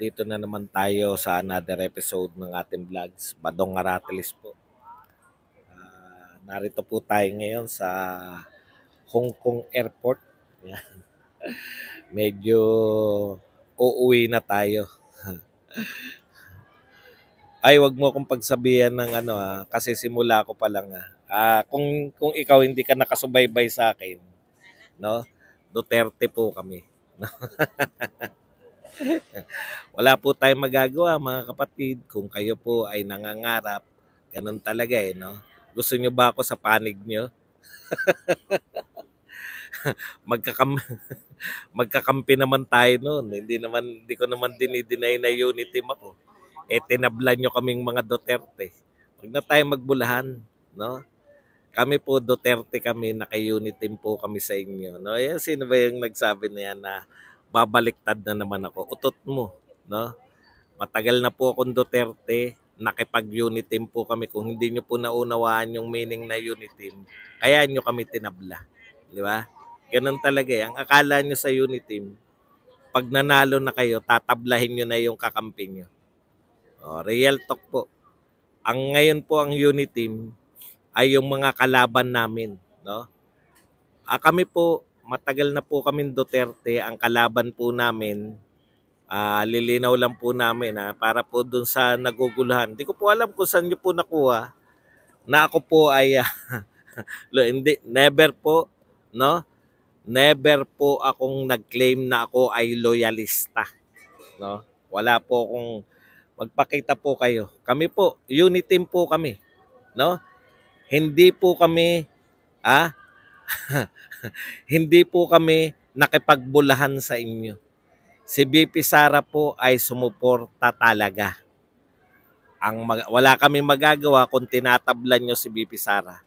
dito na naman tayo sa another episode ng ating vlogs, Badong Aratilis po. Narito po tayo ngayon sa Hong Kong Airport. Yan. Medyo uuwi na tayo. Ay, wag mo akong pagsabihan ng kasi simula ko pa lang kung ikaw hindi ka nakasubaybay sa akin, no? Duterte po kami. Wala po tayong magagawa mga kapatid kung kayo po ay nangangarap. Ganun talaga no? Gusto nyo ba ako sa panig nyo? Magkakam magkakampi naman tayo noon. Hindi ko naman dinideny na unity team ako. Tinablan nyo kaming mga Duterte. Huwag na tayo magbulahan, no? Kami po Duterte kami, naka-unity team po kami sa inyo, no? Yan, sino ba yung nagsabi na yan na babaliktad na naman ako? Utot mo, no? Matagal na po akong Duterte, nakipag-unity team po kami. Kung hindi nyo po naunawaan yung meaning na unity team, kaya nyo kami tinabla. Di ba? Ganun talaga. Ang akala nyo sa unity team, pag nanalo na kayo, tatablahin nyo na yung kakampi nyo. Real talk po. Ang ngayon po ang unity team ay yung mga kalaban namin. No? Kami po, matagal na po kami Duterte. Ang kalaban po namin, lilinaw lang po namin para po dun sa naguguluhan. Hindi ko po alam kung saan nyo po nakuha na ako po ay hindi, never po, no? Never po akong nag-claim na ako ay loyalista, no? Wala po akong magpakita po kayo. Kami po, unity team po kami, no? Hindi po kami hindi po kami nakipagbulahan sa inyo. Si BP Sara po ay sumuporta talaga. Wala kami magagawa kung tinatablan nyo si BP Sara.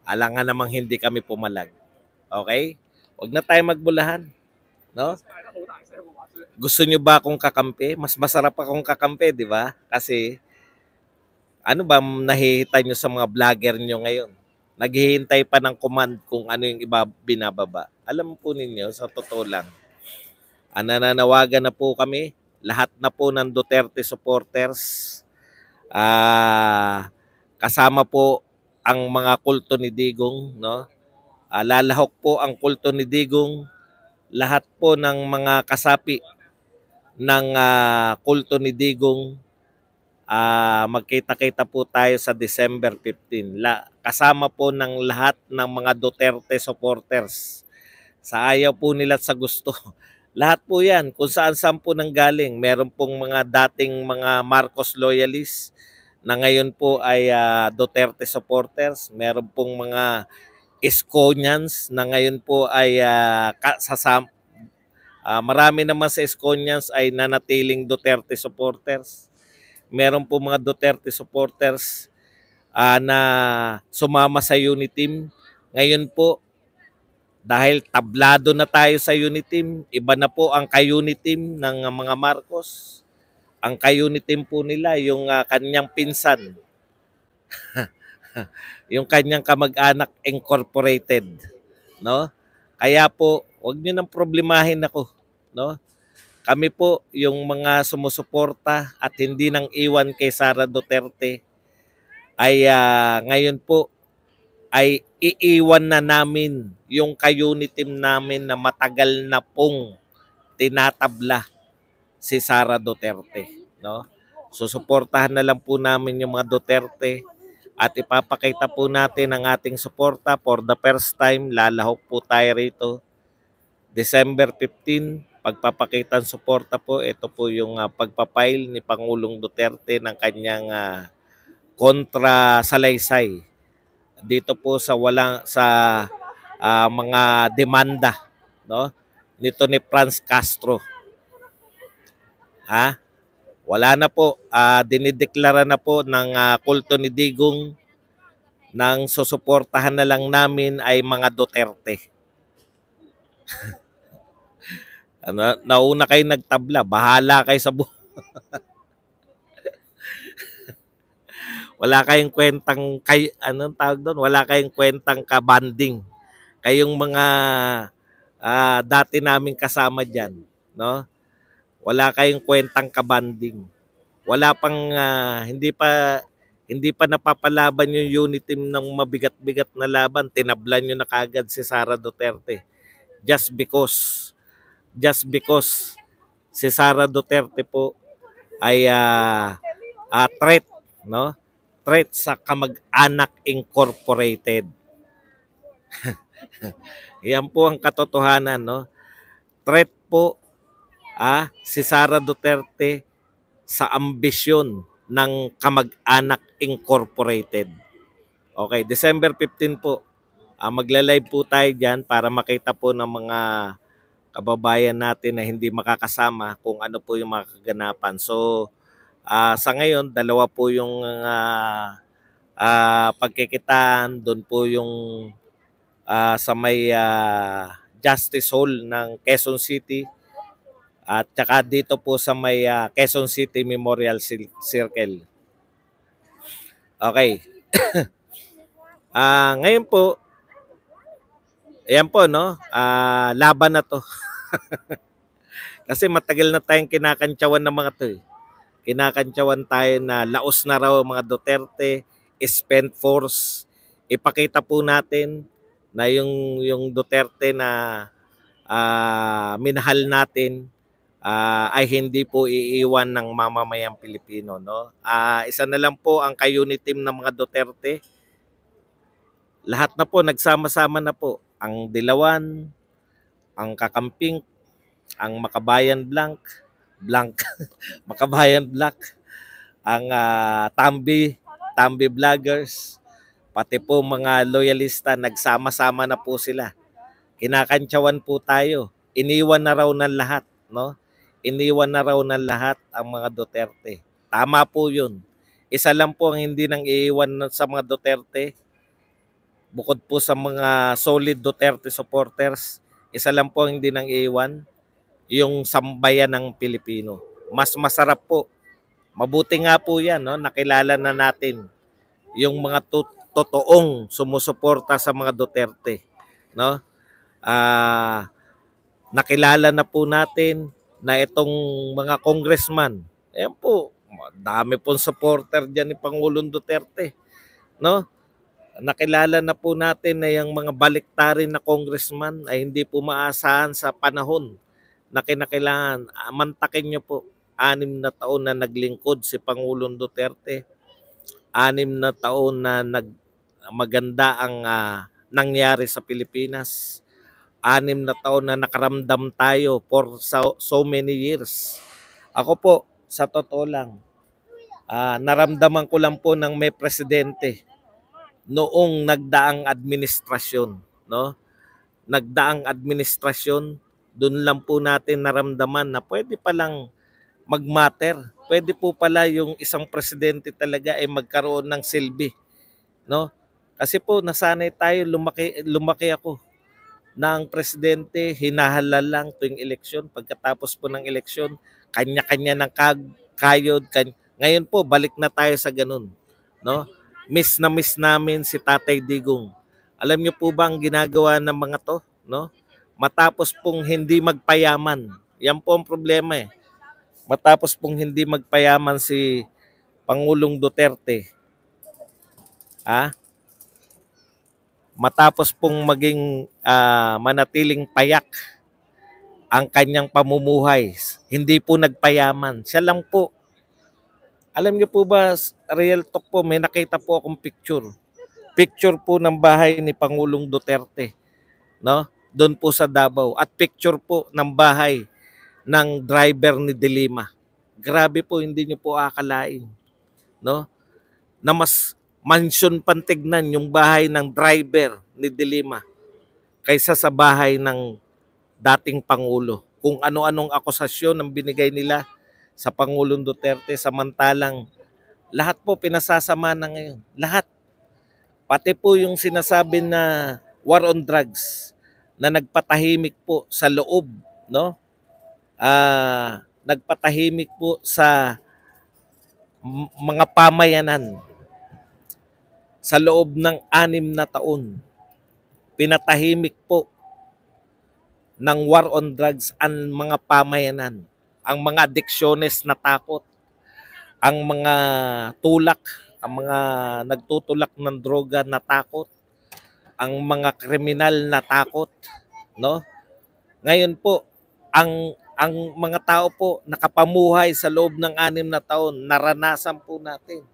Alangan namang hindi kami pumalag. Okay? Huwag na tayo magbulahan. No? Gusto nyo ba akong kakampi? Mas masarap akong kakampi, di ba? Kasi, ano ba nahihita nyo sa mga vlogger nyo ngayon? Naghihintay pa ng command kung ano yung iba binababa. Alam po ninyo, sa totoo lang, nananawagan na po kami, lahat na po ng Duterte supporters, kasama po ang mga kulto ni Digong, no? Lalahok po ang kulto ni Digong, lahat po ng mga kasapi ng kulto ni Digong, magkita-kita po tayo sa December 15. Kasama po ng lahat ng mga Duterte supporters. Sa ayaw po nila at sa gusto. Lahat po yan, kung saan-saan po nanggaling. Meron pong mga dating mga Marcos loyalists na ngayon po ay Duterte supporters. Meron pong mga Esconians na ngayon po ay marami naman sa Esconians ay nanatiling Duterte supporters. Meron po mga Duterte supporters na sumama sa unity team. Ngayon po, dahil tablado na tayo sa unity team, iba na po ang ka-unity team ng mga Marcos. Ang ka-unity team po nila, yung kanyang pinsan. Yung kanyang kamag-anak incorporated, no? Kaya po, wag niyo nang problemahin ako, no? Kami po yung mga sumusuporta at hindi nang iwan kay Sara Duterte ay ngayon po ay iiwan na namin yung ka-unity team namin na matagal na pong tinatabla si Sara Duterte, no? Susuportahan na lang po namin yung mga Duterte at ipapakita po natin ang ating suporta for the first time. Lalahok po tayo rito. December 15, pagpapakita ng suporta po. Ito po yung pagpapail ni Pangulong Duterte ng kanyang kontra salaysay. Dito po sa mga demanda, no? Nito ni Franz Castro. Wala na po, dinideklara na po ng kulto ni Digong nang susuportahan na lang namin ay mga Duterte. Nauna kayo nagtabla, bahala kayo sa wala kayong kwentang anong tawag doon? Wala kayong kwentang kabanding. Kayong mga dati naming kasama diyan, no? Wala kayong kwentang kabanding. Wala pang hindi pa napapalaban yung unit team ng mabigat-bigat na laban. Tinablan nyo na kagad si Sara Duterte. Just because si Sara Duterte po ay threat, no? Threat sa Kamag-anak Incorporated. Yan po ang katotohanan, no? Threat po si Sara Duterte sa ambisyon ng Kamag-anak Incorporated. Okay, December 15 po. Magla-live po tayo dyan para makita po ng mga kababayan natin na hindi makakasama kung ano po yung mga kaganapan. So, sa ngayon, dalawa po yung pagkikitaan. Doon po yung sa may Justice Hall ng Quezon City. At saka dito po sa may Quezon City Memorial Circle. Okay. Ngayon po, ayan po, no? Laban na to. Kasi matagal na tayong kinakantsawan ng mga to. Kinakantsawan tayo na laos na raw mga Duterte, spent force. Ipakita po natin na yung Duterte na minahal natin ay hindi po iiwan ng mamamayang Pilipino, no? Isa na lang po ang ka-unit team ng mga Duterte. Lahat na po nagsama-sama na po. Ang Dilawan, ang Kakamping, ang Makabayan Blanc, Makabayan Black, ang Tambi Vloggers, pati po mga loyalista, nagsama-sama na po sila. Kinakantsawan po tayo. Iniwan na raw ng lahat, no? Iniwan na raw ng lahat ang mga Duterte. Tama po yun. Isa lang po ang hindi nang iiwan sa mga Duterte. Bukod po sa mga solid Duterte supporters, isa lang po ang hindi nang iiwan, yung sambayan ng Pilipino. Mas masarap po. Mabuti nga po yan, no? Nakilala na natin yung mga totoong sumusuporta sa mga Duterte, no? Nakilala na po natin na itong mga congressman, ayan po, dami pong supporter dyan ni Pangulong Duterte, no? Nakilala na po natin na yung mga baliktarin na congressman ay hindi po maasahan sa panahon na kinakailangan. Mantakin nyo po, 6 na taon na naglingkod si Pangulong Duterte, 6 na taon na maganda ang nangyari sa Pilipinas, 6 na taon na nakaramdam tayo for so many years. Ako po, sa totoo lang, naramdaman ko lang po ng may presidente noong nagdaang administrasyon, no? Nagdaang administrasyon, doon lang po natin naramdaman na pwede palang mag-matter. Pwede po pala yung isang presidente talaga ay magkaroon ng silbi, no? Kasi po nasanay tayo, lumaki ako na ang presidente hinahalal lang tuwing eleksyon. Pagkatapos po ng eleksyon, kanya-kanya ng kayod. Ngayon po, balik na tayo sa ganun, no? Miss na miss namin si Tatay Digong. Alam niyo po ba ang ginagawa ng mga to, no? Matapos pong hindi magpayaman. Yan po ang problema eh. Matapos pong hindi magpayaman si Pangulong Duterte. Matapos pong maging manatiling payak ang kanyang pamumuhay, hindi po nagpayaman. Siya lang po. Alam niyo po ba, real talk po, may nakita po akong picture. Picture po ng bahay ni Pangulong Duterte, no? Doon po sa Davao. At picture po ng bahay ng driver ni De Lima. Grabe po, hindi niyo po akalain, no? Na mas mansion pantignan yung bahay ng driver ni De Lima kaysa sa bahay ng dating Pangulo. Kung ano-anong akusasyon ang binigay nila sa Pangulong Duterte, samantalang lahat po pinasasama na ngayon. Lahat. Pati po yung sinasabi na war on drugs na nagpatahimik po sa loob, no? Nagpatahimik po sa mga pamayanan sa loob ng 6 na taon. Pinatahimik po ng war on drugs ang mga pamayanan. ang mga adiksyonist na takot, ang mga tulak, ang mga nagtutulak ng droga na takot, ang mga kriminal na takot, no? Ngayon po, ang mga tao po nakapamuhay sa loob ng 6 na taon, naranasan po natin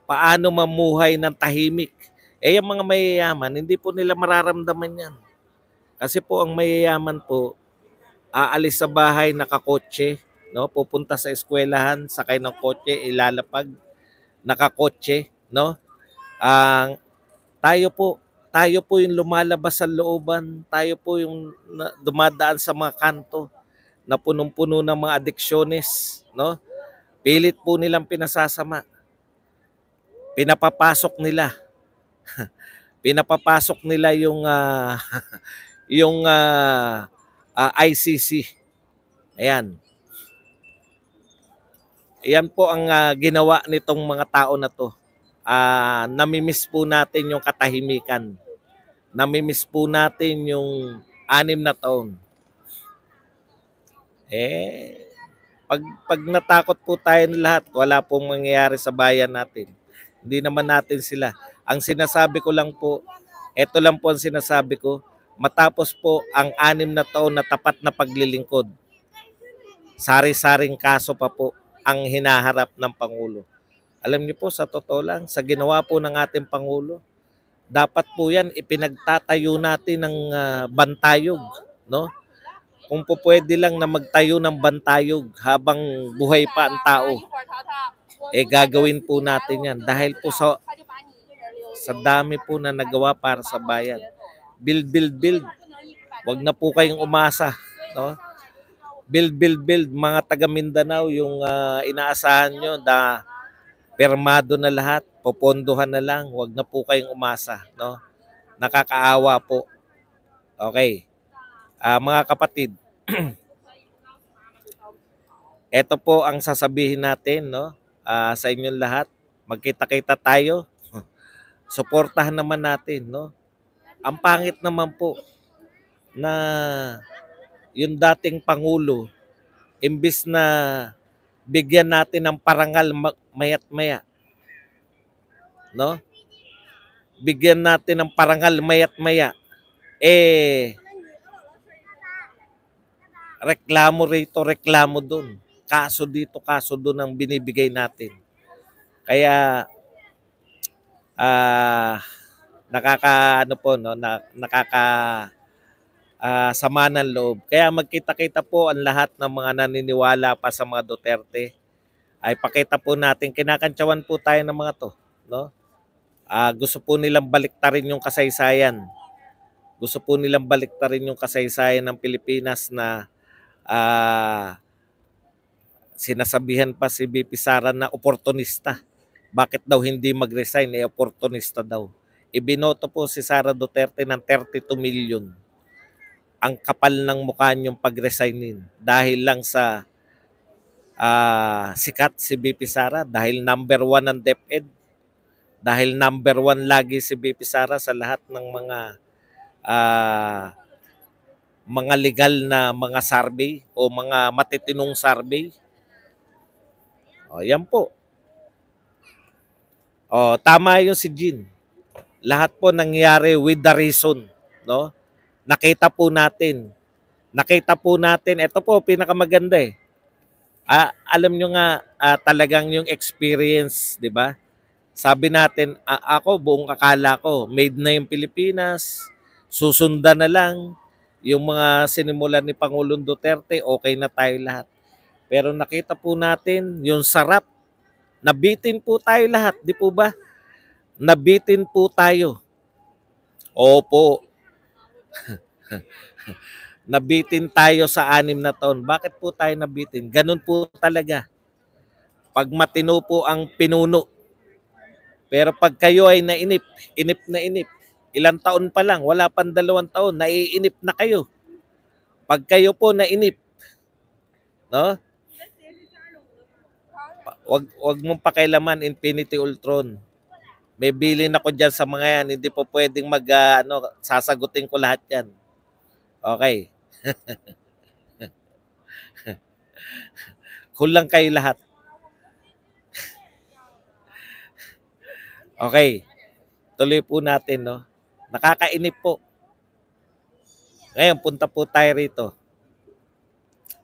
paano mamuhay ng tahimik. Eh yung mga mayayaman, hindi po nila mararamdaman yan. Kasi po ang mayayaman po, aalis sa bahay nakakotse, no? Pupunta sa eskwelahan, sakay ng kotse, ilalapag, nakakotse, no? Ang tayo po yung lumalabas sa looban, tayo po yung dumadaan sa mga kanto na punong-puno ng mga adiksyones, no? Pilit po nilang pinasasama. Pinapapasok nila. Pinapapasok nila yung yung ICC. Ayan. Ayan po ang ginawa nitong mga tao na to. Namimiss po natin yung katahimikan. Namimiss po natin yung 6 na taon. Pag natakot po tayo ng lahat, wala pong mangyayari sa bayan natin. Hindi naman natin sila. Ang sinasabi ko lang po, ito lang po ang sinasabi ko, matapos po ang 6 na taon na tapat na paglilingkod, sari-saring kaso pa po ang hinaharap ng Pangulo. Alam niyo po, sa totoo lang, sa ginawa po ng ating Pangulo, dapat po yan ipinagtatayo natin ng bantayog, no? Kung po pwede lang na magtayo ng bantayog habang buhay pa ang tao, gagawin po natin yan. Dahil po sa dami po na nagawa para sa bayan. Build, build, build. Huwag na po kayong umasa, no? Build, build, build. Mga taga Mindanao, yung inaasahan nyo na permado na lahat, popondohan na lang, huwag na po kayong umasa, no? Nakakaawa po. Okay. Mga kapatid, ito po ang sasabihin natin, no? Sa inyong lahat, magkita-kita tayo. Suportahan naman natin, no? Ang pangit naman po na yung dating Pangulo, imbis na bigyan natin ng parangal mayat maya, no? Bigyan natin ng parangal mayat maya, reklamo rito, reklamo doon. Kaso dito, kaso doon ang binibigay natin. Kaya sama ng loob. Kaya magkita-kita po ang lahat ng mga naniniwala pa sa mga Duterte. Ay pakita po natin, kinakantsawan po tayo ng mga to, no? Gusto po nilang baliktarin yung kasaysayan. Gusto po nilang baliktarin yung kasaysayan ng Pilipinas na sinasabihan pa si VP Sara na oportunista. Bakit daw hindi mag-resign? Oportunista daw. Ibinoto po si Sara Duterte ng 32 million. Ang kapal ng mukha niyong pag-resignin dahil lang sa sikat si VP Sara, dahil number 1 ang DepEd, dahil number 1 lagi si VP Sara sa lahat ng mga legal na mga survey o mga matitinong survey. Yan po. Tama yung si Jean. Lahat po nangyari with the reason, no? Nakita po natin, ito po pinakamaganda alam nyo nga talagang yung experience, di ba? Sabi natin, ako buong akala ko, made na yung Pilipinas, susundan na lang yung mga sinimulan ni Pangulong Duterte, okay na tayo lahat. Pero nakita po natin yung sarap, nabitin po tayo lahat, di po ba? Nabitin po tayo. Opo. Nabitin tayo sa 6 na taon. Bakit po tayo nabitin? Ganun po talaga. Pag matino po ang pinuno. Pero pag kayo ay nainip, inip na inip, ilang taon pa lang, wala pang 2 taon, naiinip na kayo. Pag kayo po nainip, no? Wag mong pakialaman Infinity Ultron. May bilin ako dyan sa mga yan. Hindi po pwedeng sasagutin ko lahat yan. Okay. Kulang kayo lahat. Okay. Tuloy po natin, no? Nakakainip po. Ngayon, punta po tayo rito.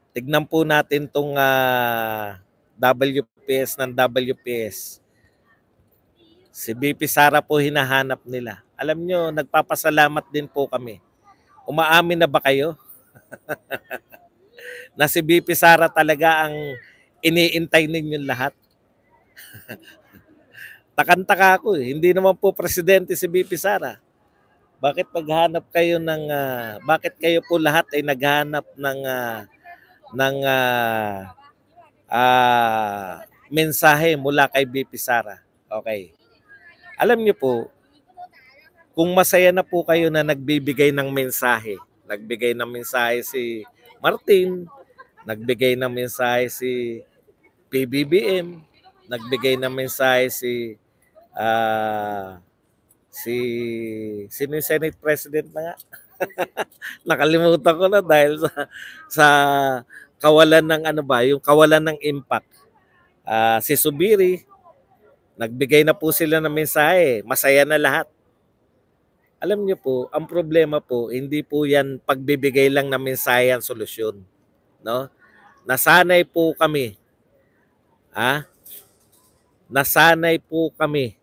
Tignan po natin tong WPS ng WPS. Si BP Sara po hinahanap nila. Alam nyo, nagpapasalamat din po kami. Umaamin na ba kayo? Na si BP Sara talaga ang iniintay ninyo lahat? Takantaka ako eh. Hindi naman po presidente si BP Sara. Bakit paghanap kayo ng bakit kayo po lahat ay naghanap ng mensahe mula kay BP Sara? Okay. Alam niyo po, kung masaya na po kayo na nagbibigay ng mensahe, nagbigay ng mensahe si Martin, nagbigay ng mensahe si PBBM, nagbigay ng mensahe si sino yung Senate President na nga? Nakalimutan ko na dahil sa kawalan ng yung kawalan ng impact. Si Subiri, nagbigay na po sila ng mensahe, masaya na lahat. Alam niyo po, ang problema po, hindi po yan pagbibigay lang ng mensahe ang solusyon. No? Nasanay po kami. Nasanay po kami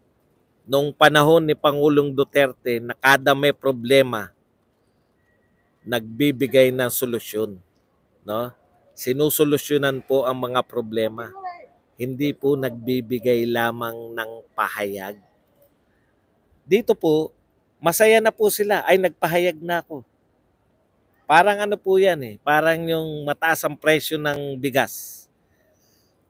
nung panahon ni Pangulong Duterte na kada may problema, nagbibigay ng solusyon. No? Sinusolusyonan po ang mga problema. Hindi po nagbibigay lamang ng pahayag. Dito po, masaya na po sila. Ay, nagpahayag na ako. Parang ano po yan eh. Parang yung mataas ang presyo ng bigas.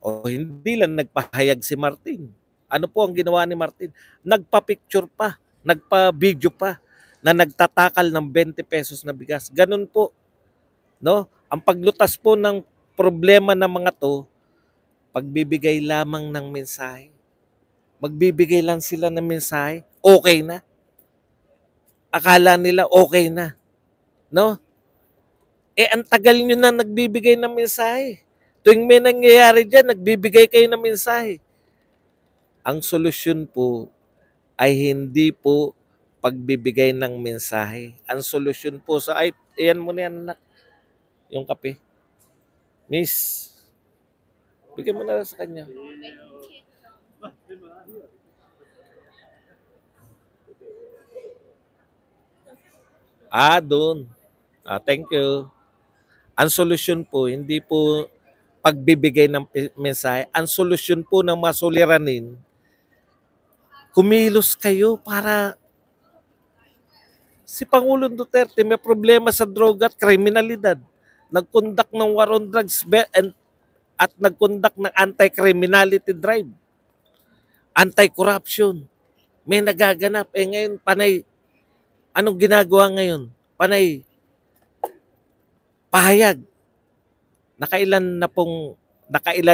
O hindi lang nagpahayag si Martin. Ano po ang ginawa ni Martin? Nagpa-picture pa, nagpa-video pa na nagtatakal ng 20 pesos na bigas. Ganun po. No? Ang paglutas po ng problema ng mga to, pagbibigay lamang ng mensahe. Magbibigay lang sila ng mensahe, okay na. Akala nila okay na. No? Ang tagal nyo na nagbibigay ng mensahe. Tuwing may nangyayari dyan, nagbibigay kayo ng mensahe. Ang solusyon po ay hindi po pagbibigay ng mensahe. Ang solusyon po ayan mo na yan, anak. Yung kape. Miss, bigyan mo na sa kanya. Doon. Thank you. Ang solusyon po, hindi po pagbibigay ng mensahe. Ang solusyon po ng mga suliranin, kumilos kayo para si Pangulong Duterte may problema sa droga at kriminalidad. Nag-conduct ng war on drugs at nag-conduct ng anti-criminality drive. Anti-corruption. May nagaganap. Ngayon, panay, anong ginagawa ngayon? Panay, pahayag. Nakailan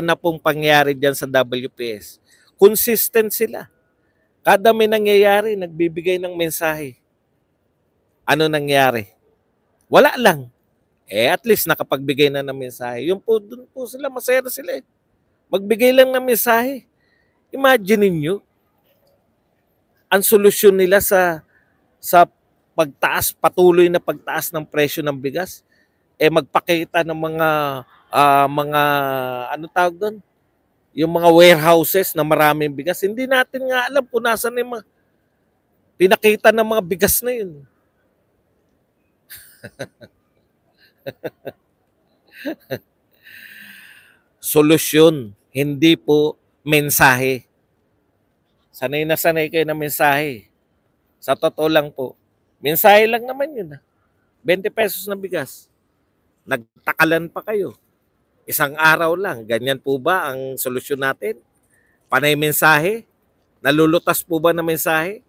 na pong pangyayari dyan sa WPS. Consistent sila. Kada may nangyayari, nagbibigay ng mensahe. Ano nangyari? Wala lang. At least nakapagbigay na ng mensahe. Yung po, dun po sila, masaya na sila eh. Magbigay lang ng mensahe. Imagine niyo ang solusyon nila sa pagtaas, patuloy na pagtaas ng presyo ng bigas, magpakita ng mga ano tawag doon? Yung mga warehouses na maraming bigas. Hindi natin nga alam kung nasan yung pinakita ng mga bigas na yun. Solusyon, hindi po mensahe. Sanay na sanay kayo ng mensahe. Sa totoo lang po, mensahe lang naman yun. 20 pesos na bigas. Nagtakalan pa kayo. Isang araw lang. Ganyan po ba ang solusyon natin? Panay mensahe? Nalulutas po ba ng mensahe?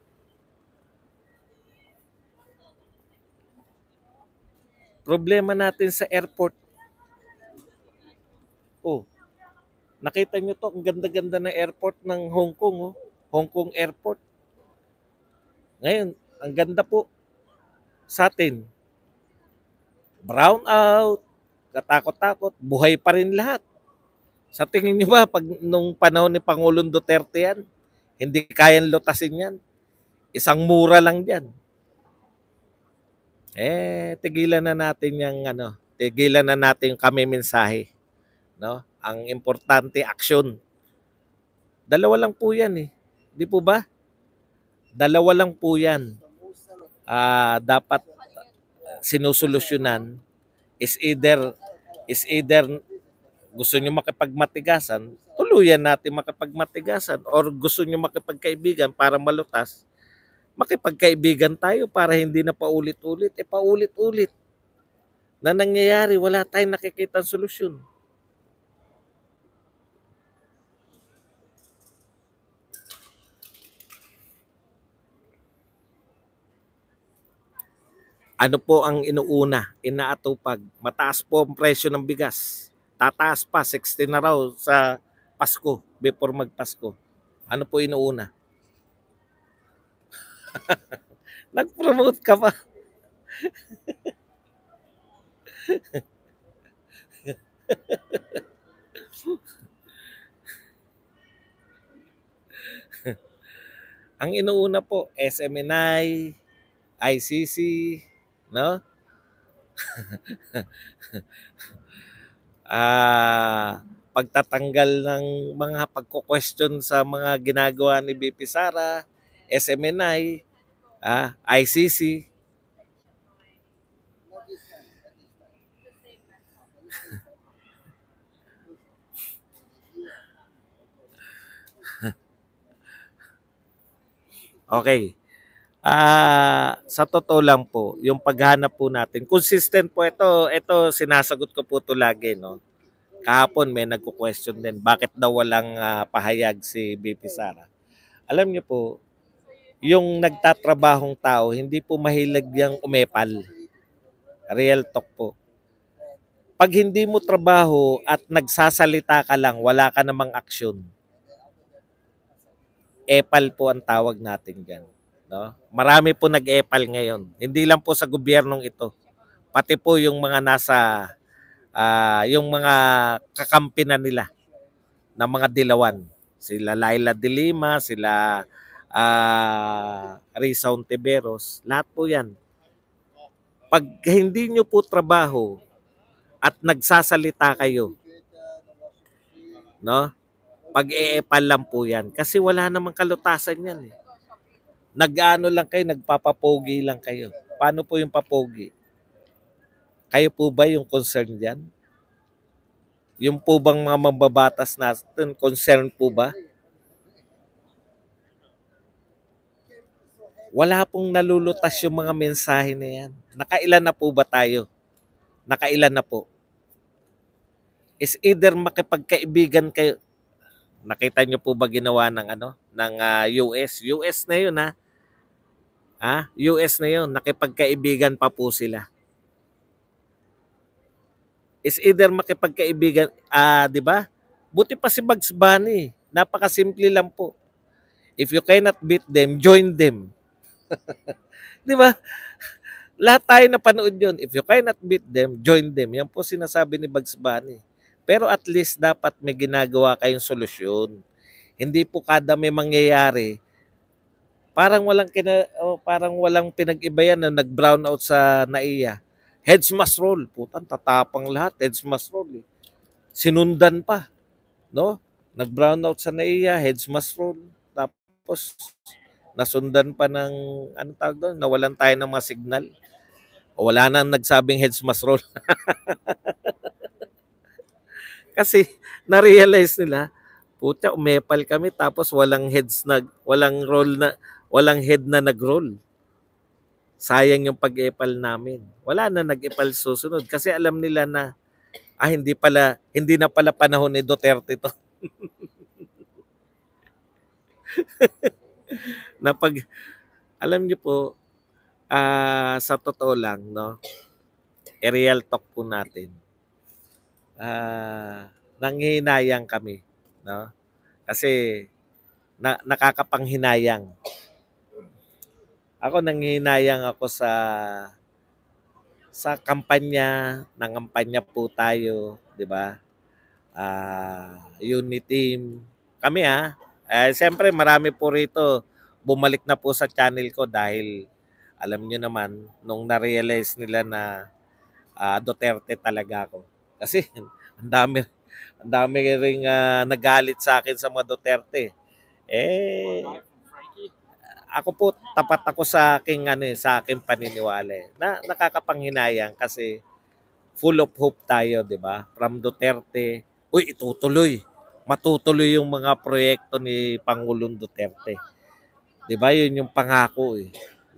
Problema natin sa airport. Nakita nyo to, ang ganda-ganda ng airport ng Hong Kong. Hong Kong Airport. Ngayon, ang ganda po sa atin. Brown out, katakot-takot, buhay pa rin lahat. Sa tingin niyo ba pag nung panahon ni Pangulong Duterte yan, hindi kayang lutasin yan? Isang mura lang diyan. Tigilan na natin yung ano, tigilan na natin yung kami mensahe, no? Ang importante aksyon. Dalawa lang po 'yan eh. Di po ba? Dalawa lang po 'yan. Dapat sinusolusyonan is either gusto niyo makipagmatigasan, tuluyan natin makipagmatigasan, or gusto niyo makipagkaibigan para malutas, makipagkaibigan tayo para hindi na paulit-ulit. Paulit-ulit na nangyayari, wala tayong nakikitang solusyon. Ano po ang inaatupag? Mataas po ang presyo ng bigas. Tataas pa, 60 na raw sa Pasko, before magpasko. Ano po inuuna? Nag-promote ka pa. Ang inuuna po, SMNI, ICC, no? Pagtatanggal ng mga pagko-question sa mga ginagawa ni BP Sara, SMNI, ICC. Okay. Sa totoo lang po, yung paghanap po natin, consistent po ito sinasagot ko po ito lagi, no? Kahapon may nagko-question din, bakit daw walang pahayag si BP Sara? Alam niyo po, yung nagtatrabahong tao, hindi po mahilig yang umepal. Real talk po. Pag hindi mo trabaho at nagsasalita ka lang, wala ka namang aksyon. Epal po ang tawag natin diyan, no? Marami po nag-epal ngayon. Hindi lang po sa gobyernong ito. Pati po yung mga nasa yung mga kakampi na nila na mga dilawan. Sila Laila de Lima, sila Risa Ontiveros, lahat po 'yan. Pag hindi nyo po trabaho at nagsasalita kayo, no? Pag-eepal lang po 'yan kasi wala namang kalutasan 'yan eh. Nag-ano lang kayo, nagpapapogi lang kayo. Paano po yung papogi? Kayo po ba yung concern diyan? Yung po bang mga mambabatas natin, concern po ba? Wala pong nalulutas yung mga mensahe na yan. Nakailan na po ba tayo? Nakailan na po? Is either makipagkaibigan kayo. Nakita niyo po ba ginawa ng ng US? US na 'yun ha. US na 'yun, nakipagkaibigan pa po sila. Is either makipagkaibigan, 'di ba? Buti pa si Bugs Bunny. Napakasimple lang po. If you cannot beat them, join them. 'Di ba? Lahat tayo napanood 'yun. If you cannot beat them, join them. Yan po sinasabi ni Bugs Bunny. Pero at least dapat may ginagawa kayong solusyon. Hindi po kada may mangyayari, parang walang pinag-iba yan na nag-brown out sa NAIA. Heads must roll. Putang tatapang lahat, heads must roll. Eh. Sinundan pa, no? Nag-brown out sa NAIA, heads must roll. Tapos nasundan pa ng tawag doon, nawalan tayo ng mga signal. O wala nang nagsabing heads must roll. Kasi na-realize nila, puta, umepal kami tapos walang head na nag-roll. Sayang yung pag-epal namin. Wala na nag-epal susunod kasi alam nila na hindi na pala panahon ni Duterte to. Alam niyo po, sa totoo lang, no? Real talk po natin. Nanghihinayang kami, no? Kasi nakakapanghinayang. Ako nanghihinayang ako sa kampanya, nangampanya po tayo, 'di ba? unit team. Kami siyempre marami po rito bumalik na po sa channel ko dahil alam niyo naman nung na-realize nila na Duterte talaga ako. Kasi ang dami ang dami ring nagalit sa akin sa mga Duterte. Eh ako po tapat ako sa aking sa aking paniniwala. Na nakakapanghinayang kasi full of hope tayo, 'di ba? From Duterte, uy itutuloy. Matutuloy yung mga proyekto ni Pangulong Duterte. 'Di ba? 'Yun yung pangako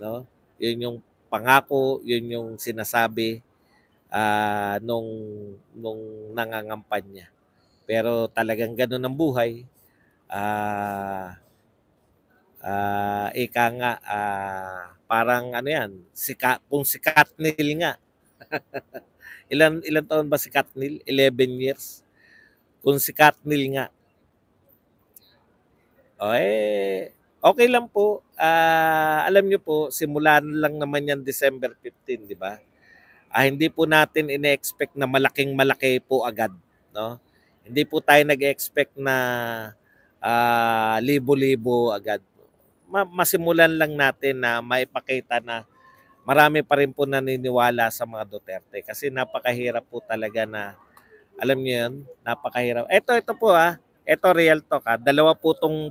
no? 'Yun yung pangako, 'yun yung sinasabi nung nangangampanya. Pero talagang gano'n ang buhay. Ika nga, parang ano yan, kung si Katnil nga. Ilan taon ba si Katnil? 11 years. Kung si Katnil nga. Okay lang po. Alam nyo po, simula lang naman yan December 15, di ba? Hindi po natin ine-expect na malaking-malaki po agad. No? Hindi po tayo nag-expect na libo-libo agad. Masimulan lang natin na maipakita na marami pa rin po naniniwala sa mga Duterte kasi napakahirap po talaga na alam niyo yun, napakahirap. Ito po ito real talk Dalawa po tong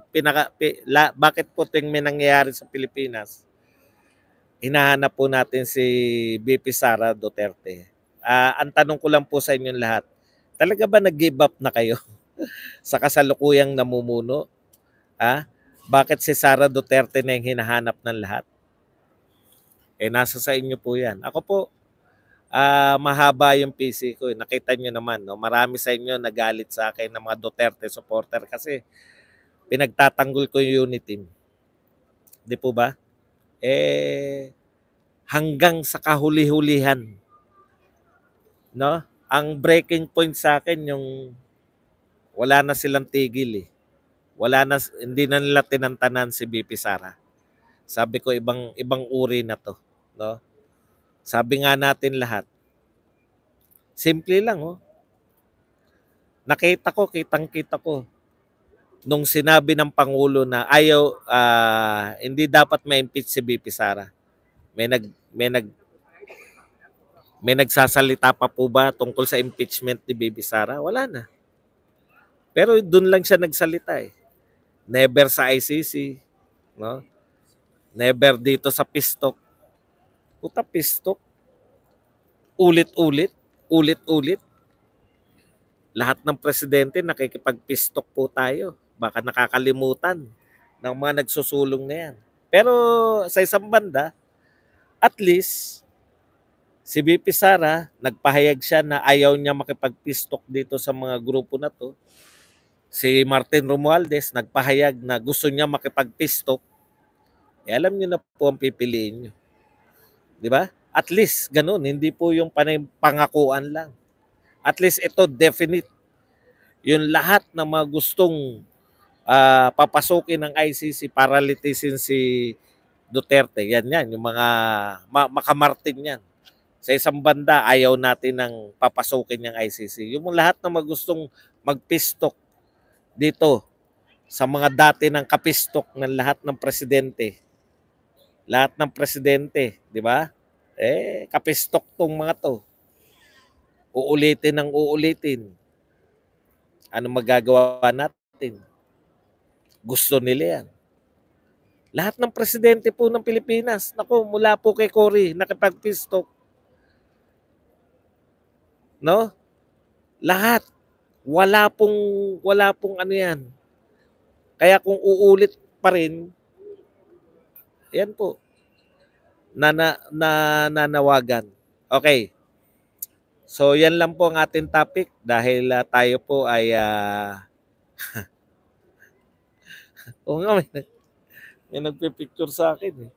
bakit po ting may nangyayari sa Pilipinas. Hinahanap po natin si VP Sara Duterte. Ang tanong ko lang po sa inyong lahat, talaga ba nag-give up na kayo sa kasalukuyang namumuno? Bakit si Sara Duterte na yung hinahanap ng lahat? Nasa sa inyo po yan. Ako po, mahaba yung PC ko. Nakita nyo naman, no? Marami sa inyo nagalit sa akin ng mga Duterte supporter kasi pinagtatanggol ko yung unit team. Di po ba? Hanggang sa kahuli-hulihan. No? Ang breaking point sa akin yung wala na silang tigil hindi na nila tinantanan si BP Sara. Sabi ko ibang uri na to, no? Sabi nga natin lahat. Simple lang kitang-kita ko nung sinabi ng Pangulo na hindi dapat ma-impeach si BP Sara. May nagsasalita pa po ba tungkol sa impeachment ni BP Sara? Wala na. Pero doon lang siya nagsalita Never sa ICC, no? Never dito sa Pistok. Puta Pistok. Ulit-ulit. Lahat ng presidente nakikipag-pistok po tayo. Baka nakakalimutan ng mga nagsusulong na yan. Pero sa isang banda, at least si VP Sara, nagpahayag siya na ayaw niya makipag-pistok dito sa mga grupo na to. Si Martin Romualdez, nagpahayag na gusto niya makipag-pistok. Alam niyo na po ang pipiliin niyo. Di ba? At least, ganun. Hindi po yung pangakuan lang. At least ito, definite. Yung lahat ng mga gustong papasukin ng ICC para litisin si Duterte. Yan. Yung mga makamartin yan. Sa isang banda, ayaw natin ng papasukin ng ICC. Yung lahat ng mga gustong magpistok dito sa mga dati ng kapistok ng lahat ng presidente. Lahat ng presidente, di ba? Kapistok tong mga to. Uulitin ng uulitin. Ano magagawa natin? Gusto nila yan. Lahat ng presidente po ng Pilipinas, naku, mula po kay Cory, nakipag-pistok. No? Lahat. Wala pong ano yan. Kaya kung uulit pa rin, yan po. Nanawagan. Okay. So yan lang po ang ating topic dahil tayo po ay oo nga, may nagpipicture sa akin